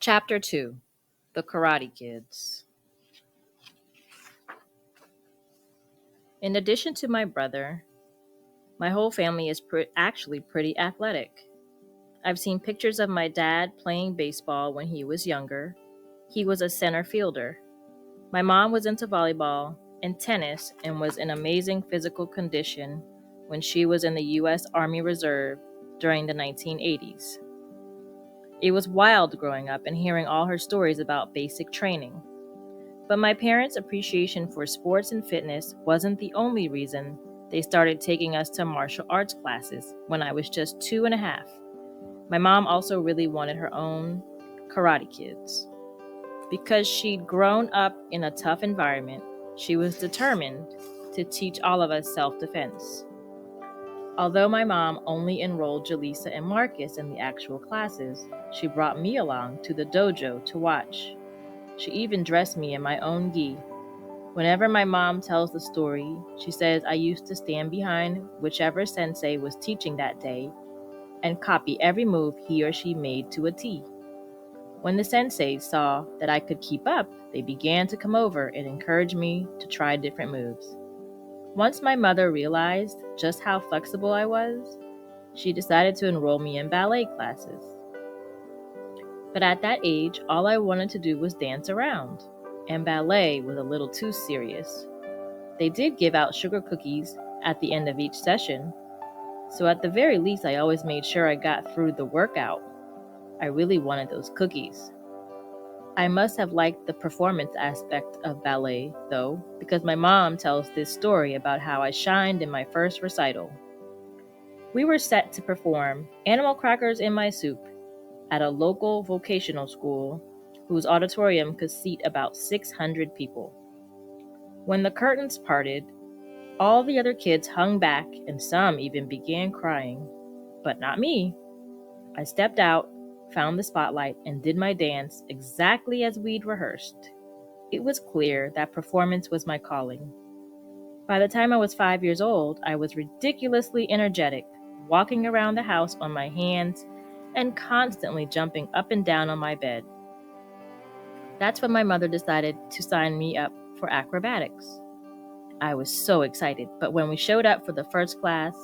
Chapter 2: The Karate Kids. In addition to my brother, my whole family is actually pretty athletic. I've seen pictures of my dad playing baseball when he was younger. He was a center fielder. My mom was into volleyball and tennis and was in amazing physical condition when she was in the U.S. Army Reserve during the 1980s. It was wild growing up and hearing all her stories about basic training. But my parents' appreciation for sports and fitness wasn't the only reason they started taking us to martial arts classes when I was just 2.5. My mom also really wanted her own Karate Kids. Because she'd grown up in a tough environment, she was determined to teach all of us self-defense. Although my mom only enrolled Jaleesa and Marcus in the actual classes, she brought me along to the dojo to watch. She even dressed me in my own gi. Whenever my mom tells the story, she says I used to stand behind whichever sensei was teaching that day and copy every move he or she made to a T. When the senseis saw that I could keep up, they began to come over and encourage me to try different moves. Once my mother realized just how flexible I was, she decided to enroll me in ballet classes. But at that age, all I wanted to do was dance around, and ballet was a little too serious. They did give out sugar cookies at the end of each session, so at the very least I always made sure I got through the workout. I really wanted those cookies. I must have liked the performance aspect of ballet, though, because my mom tells this story about how I shined in my first recital. We were set to perform Animal Crackers in My Soup at a local vocational school whose auditorium could seat about 600 people. When the curtains parted, all the other kids hung back and some even began crying. But not me. I stepped out, found the spotlight, and did my dance exactly as we'd rehearsed. It was clear that performance was my calling. By the time I was 5 years old, I was ridiculously energetic, walking around the house on my hands and constantly jumping up and down on my bed. That's when my mother decided to sign me up for acrobatics. I was so excited, but when we showed up for the first class,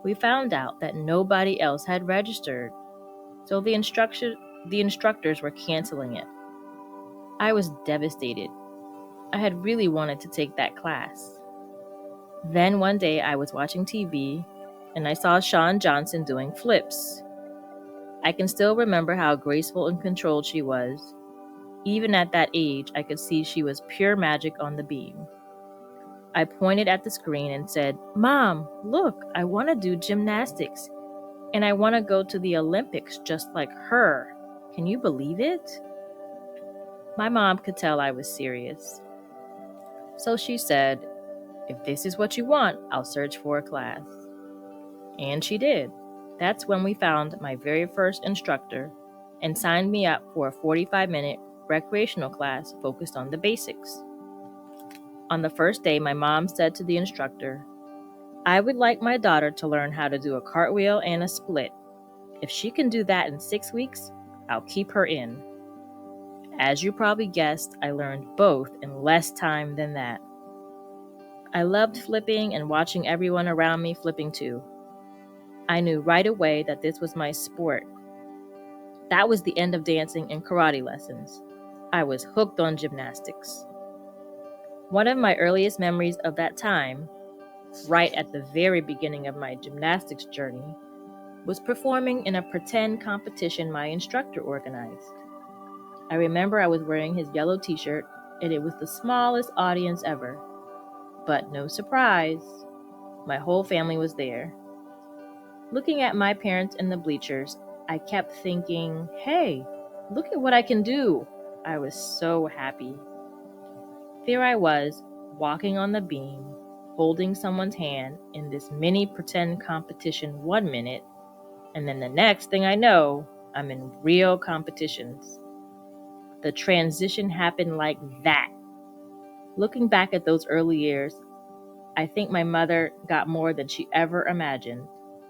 we found out that nobody else had registered, so the instructors were canceling it. I was devastated. I had really wanted to take that class. Then one day I was watching TV and I saw Shawn Johnson doing flips. I can still remember how graceful and controlled she was. Even at that age, I could see she was pure magic on the beam. I pointed at the screen and said, "Mom, look, I want to do gymnastics, and I want to go to the Olympics just like her. Can you believe it?" My mom could tell I was serious. So she said, "If this is what you want, I'll search for a class." And she did. That's when we found my very first instructor and signed me up for a 45-minute recreational class focused on the basics. On the first day, my mom said to the instructor, "I would like my daughter to learn how to do a cartwheel and a split. If she can do that in 6 weeks, I'll keep her in." As you probably guessed, I learned both in less time than that. I loved flipping and watching everyone around me flipping too. I knew right away that this was my sport. That was the end of dancing and karate lessons. I was hooked on gymnastics. One of my earliest memories of that time, right at the very beginning of my gymnastics journey, was performing in a pretend competition my instructor organized. I remember I was wearing his yellow t-shirt, and it was the smallest audience ever. But no surprise, my whole family was there. Looking at my parents in the bleachers, I kept thinking, "Hey, look at what I can do." I was so happy. There I was, walking on the beam, holding someone's hand in this mini pretend competition 1 minute, and then the next thing I know, I'm in real competitions. The transition happened like that. Looking back at those early years, I think my mother got more than she ever imagined.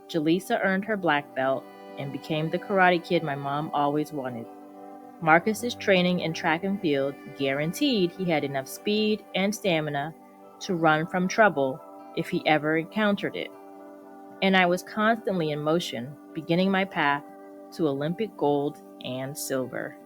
Jaleesa earned her black belt and became the karate kid my mom always wanted. Marcus's training in track and field guaranteed he had enough speed and stamina to run from trouble if he ever encountered it. And I was constantly in motion, beginning my path to Olympic gold and silver.